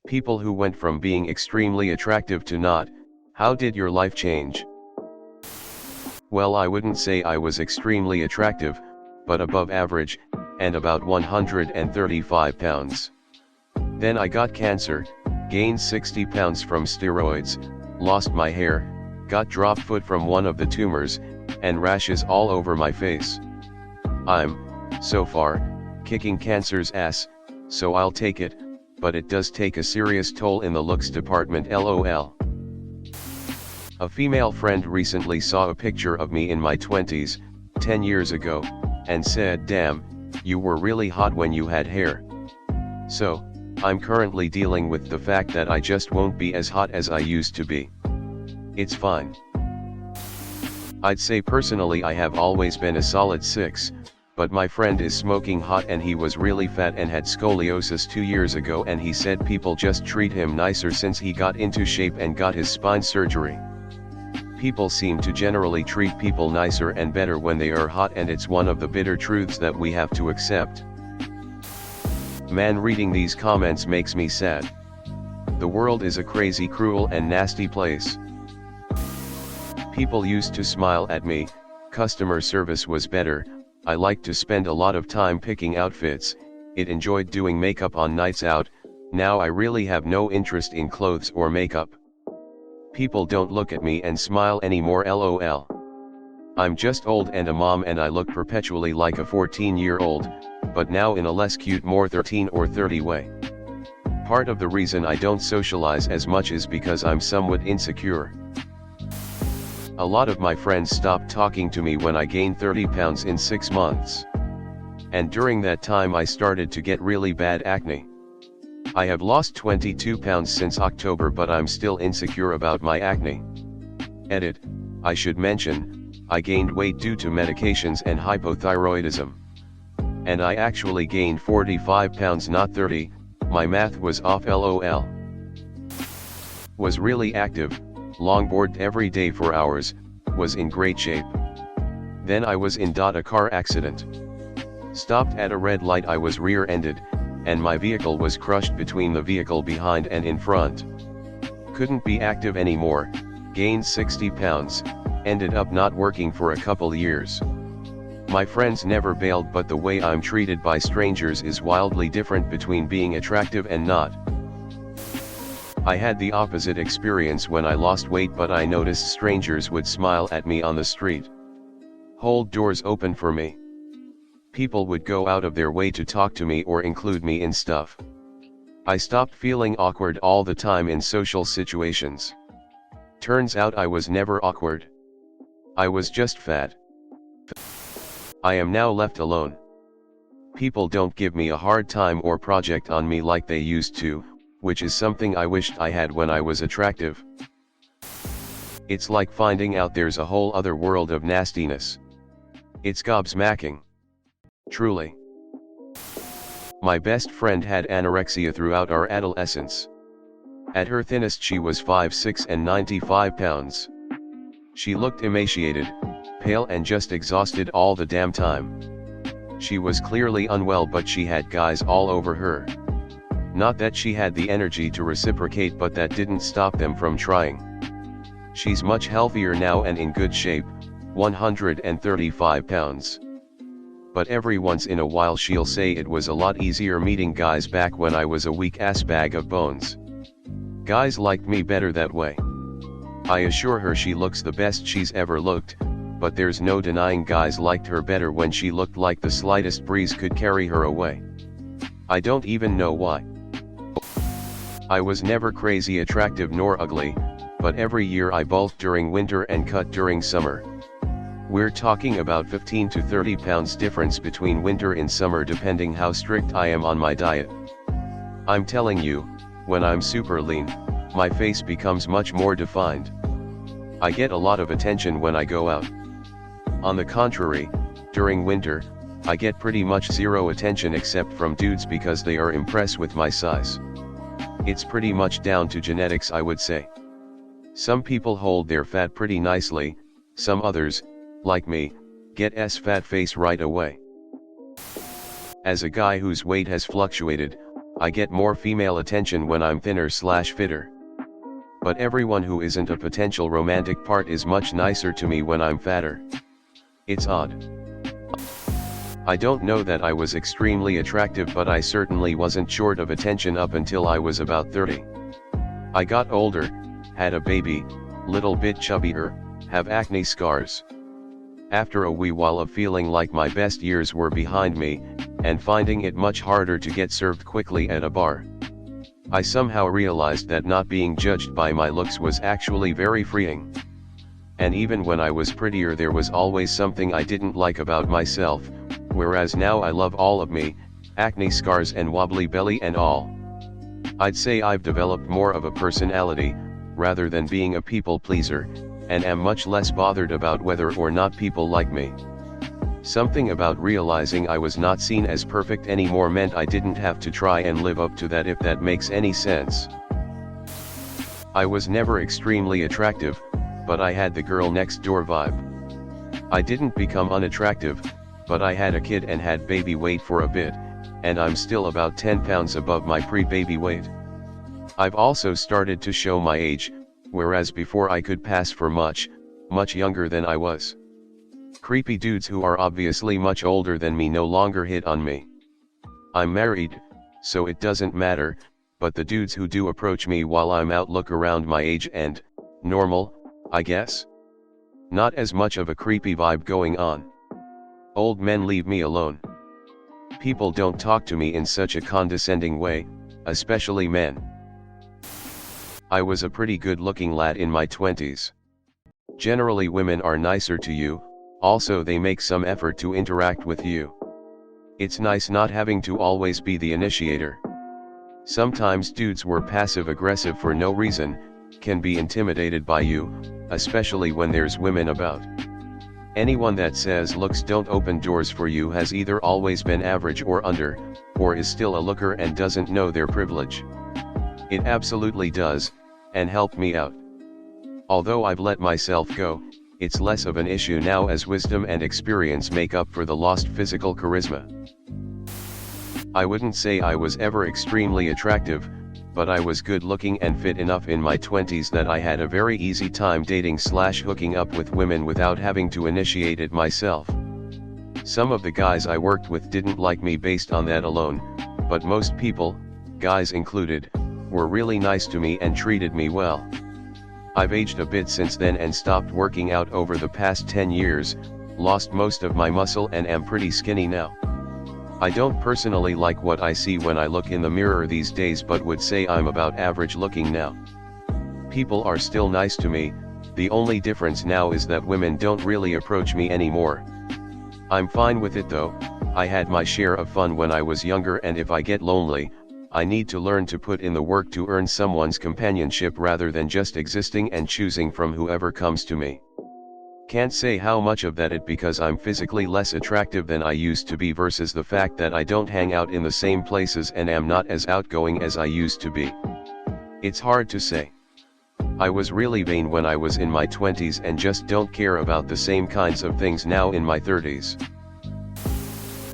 People who went from being extremely attractive to not. How did your life change? Well, I wouldn't say I was extremely attractive, but above average, and about 135 pounds. Then I got cancer, gained 60 pounds from steroids, lost my hair, got drop foot from one of the tumors, and rashes all over my face. I'm, so far, kicking cancer's ass, so I'll take it, but it does take a serious toll in the looks department, lol. A female friend recently saw a picture of me in my 20s, 10 years ago, and said, "Damn, you were really hot when you had hair." So, I'm currently dealing with the fact that I just won't be as hot as I used to be. It's fine. I'd say personally I have always been a solid 6, but my friend is smoking hot and he was really fat and had scoliosis 2 years ago, and he said people just treat him nicer since he got into shape and got his spine surgery. People seem to generally treat people nicer and better when they are hot, and it's one of the bitter truths that we have to accept. Man, reading these comments makes me sad. The world is a crazy, cruel and nasty place. People used to smile at me, customer service was better, I liked to spend a lot of time picking outfits, it enjoyed doing makeup on nights out, now I really have no interest in clothes or makeup. People don't look at me and smile anymore, lol. I'm just old and a mom and I look perpetually like a 14-year-old, but now in a less cute, more 13 or 30 way. Part of the reason I don't socialize as much is because I'm somewhat insecure. A lot of my friends stopped talking to me when I gained 30 pounds in 6 months. And during that time I started to get really bad acne. I have lost 22 pounds since October, but I'm still insecure about my acne. Edit, I should mention, I gained weight due to medications and hypothyroidism. And I actually gained 45 pounds, not 30, my math was off, lol. Was really active, longboarded every day for hours, was in great shape. Then I was in a car accident. Stopped at a red light, I was rear-ended, and my vehicle was crushed between the vehicle behind and in front. Couldn't be active anymore, gained 60 pounds, ended up not working for a couple years. My friends never bailed, but the way I'm treated by strangers is wildly different between being attractive and not. I had the opposite experience when I lost weight, but I noticed strangers would smile at me on the street. Hold doors open for me. People would go out of their way to talk to me or include me in stuff. I stopped feeling awkward all the time in social situations. Turns out I was never awkward. I was just fat. I am now left alone. People don't give me a hard time or project on me like they used to, which is something I wished I had when I was attractive. It's like finding out there's a whole other world of nastiness. It's gobsmacking. Truly. My best friend had anorexia throughout our adolescence. At her thinnest she was 5'6" and 95 pounds. She looked emaciated, pale and just exhausted all the damn time. She was clearly unwell, but she had guys all over her. Not that she had the energy to reciprocate, but that didn't stop them from trying. She's much healthier now and in good shape, 135 pounds. But every once in a while she'll say it was a lot easier meeting guys back when I was a weak-ass bag of bones. Guys liked me better that way. I assure her she looks the best she's ever looked, but there's no denying guys liked her better when she looked like the slightest breeze could carry her away. I don't even know why. I was never crazy attractive nor ugly, but every year I bulked during winter and cut during summer. We're talking about 15 to 30 pounds difference between winter and summer depending how strict I am on my diet. I'm telling you, when I'm super lean, my face becomes much more defined. I get a lot of attention when I go out. On the contrary, during winter, I get pretty much zero attention except from dudes because they are impressed with my size. It's pretty much down to genetics, I would say. Some people hold their fat pretty nicely, some others, like me, get fat face right away. As a guy whose weight has fluctuated, I get more female attention when I'm thinner/fitter. But everyone who isn't a potential romantic part is much nicer to me when I'm fatter. It's odd. I don't know that I was extremely attractive, but I certainly wasn't short of attention up until I was about 30. I got older, had a baby, little bit chubbier, have acne scars. After a wee while of feeling like my best years were behind me, and finding it much harder to get served quickly at a bar, I somehow realized that not being judged by my looks was actually very freeing. And even when I was prettier, there was always something I didn't like about myself, whereas now I love all of me, acne scars and wobbly belly and all. I'd say I've developed more of a personality, rather than being a people pleaser, and am much less bothered about whether or not people like me. Something about realizing I was not seen as perfect anymore meant I didn't have to try and live up to that, if that makes any sense. I was never extremely attractive, but I had the girl next door vibe. I didn't become unattractive, but I had a kid and had baby weight for a bit, and I'm still about 10 pounds above my pre-baby weight. I've also started to show my age, whereas before I could pass for much younger than I was. Creepy dudes who are obviously much older than me no longer hit on me. I'm married, so it doesn't matter, but the dudes who do approach me while I'm out look around my age and, normal, I guess. Not as much of a creepy vibe going on. Old men leave me alone. People don't talk to me in such a condescending way, especially men. I was a pretty good looking lad in my 20s. Generally women are nicer to you, also they make some effort to interact with you. It's nice not having to always be the initiator. Sometimes dudes were passive aggressive for no reason, can be intimidated by you, especially when there's women about. Anyone that says looks don't open doors for you has either always been average or under, or is still a looker and doesn't know their privilege. It absolutely does, and helped me out. Although I've let myself go, it's less of an issue now as wisdom and experience make up for the lost physical charisma. I wouldn't say I was ever extremely attractive, but I was good looking and fit enough in my 20s that I had a very easy time dating/hooking up with women without having to initiate it myself. Some of the guys I worked with didn't like me based on that alone, but most people, guys included, were really nice to me and treated me well. I've aged a bit since then and stopped working out over the past 10 years, lost most of my muscle and am pretty skinny now. I don't personally like what I see when I look in the mirror these days, but would say I'm about average looking now. People are still nice to me, the only difference now is that women don't really approach me anymore. I'm fine with it though. I had my share of fun when I was younger, and if I get lonely, I need to learn to put in the work to earn someone's companionship rather than just existing and choosing from whoever comes to me. Can't say how much of that it because I'm physically less attractive than I used to be versus the fact that I don't hang out in the same places and am not as outgoing as I used to be. It's hard to say. I was really vain when I was in my 20s and just don't care about the same kinds of things now in my 30s.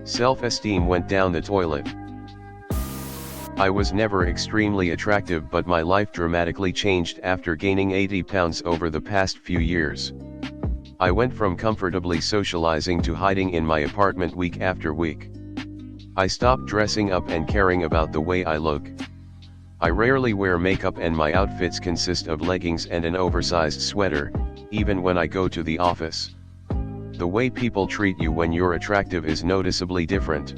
Self-esteem went down the toilet. I was never extremely attractive, but my life dramatically changed after gaining 80 pounds over the past few years. I went from comfortably socializing to hiding in my apartment week after week. I stopped dressing up and caring about the way I look. I rarely wear makeup and my outfits consist of leggings and an oversized sweater, even when I go to the office. The way people treat you when you're attractive is noticeably different.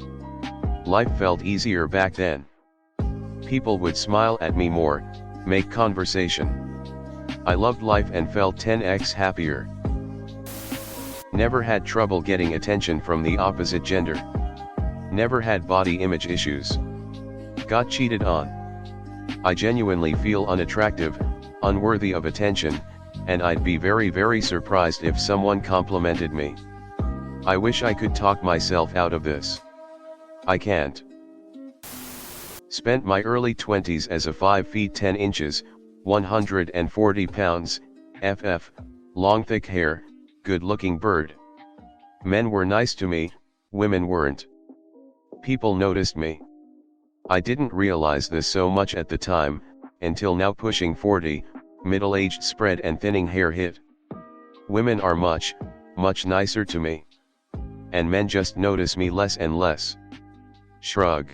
Life felt easier back then. People would smile at me more, make conversation. I loved life and felt 10x happier. Never had trouble getting attention from the opposite gender. Never had body image issues. Got cheated on. I genuinely feel unattractive, unworthy of attention, and I'd be very surprised if someone complimented me. I wish I could talk myself out of this. I can't. Spent my early 20s as a 5 feet 10 inches, 140 pounds, FF, long thick hair, good looking bird. Men were nice to me, women weren't. People noticed me. I didn't realize this so much at the time, until now pushing 40, middle-aged spread and thinning hair hit. Women are much nicer to me. And men just notice me less and less. Shrug.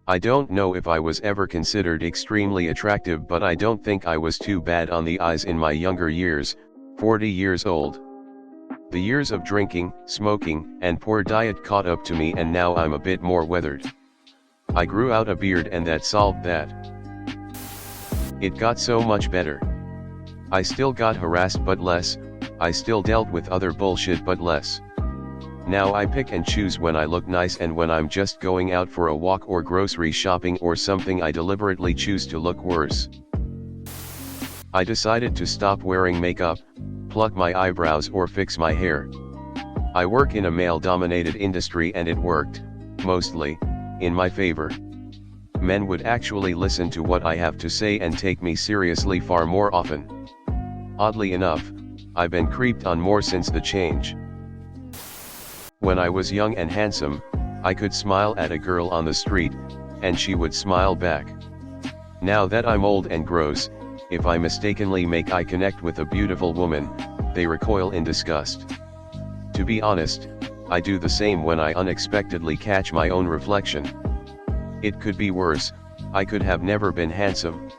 I don't know if I was ever considered extremely attractive, but I don't think I was too bad on the eyes in my younger years, 40 years old. The years of drinking, smoking, and poor diet caught up to me, and now I'm a bit more weathered. I grew out a beard and that solved that. It got so much better. I still got harassed but less, I still dealt with other bullshit but less. Now I pick and choose when I look nice, and when I'm just going out for a walk or grocery shopping or something I deliberately choose to look worse. I decided to stop wearing makeup, pluck my eyebrows or fix my hair. I work in a male-dominated industry and it worked, mostly, in my favor. Men would actually listen to what I have to say and take me seriously far more often. Oddly enough, I've been creeped on more since the change. When I was young and handsome, I could smile at a girl on the street, and she would smile back. Now that I'm old and gross, if I mistakenly make eye contact with a beautiful woman, they recoil in disgust. To be honest, I do the same when I unexpectedly catch my own reflection. It could be worse, I could have never been handsome.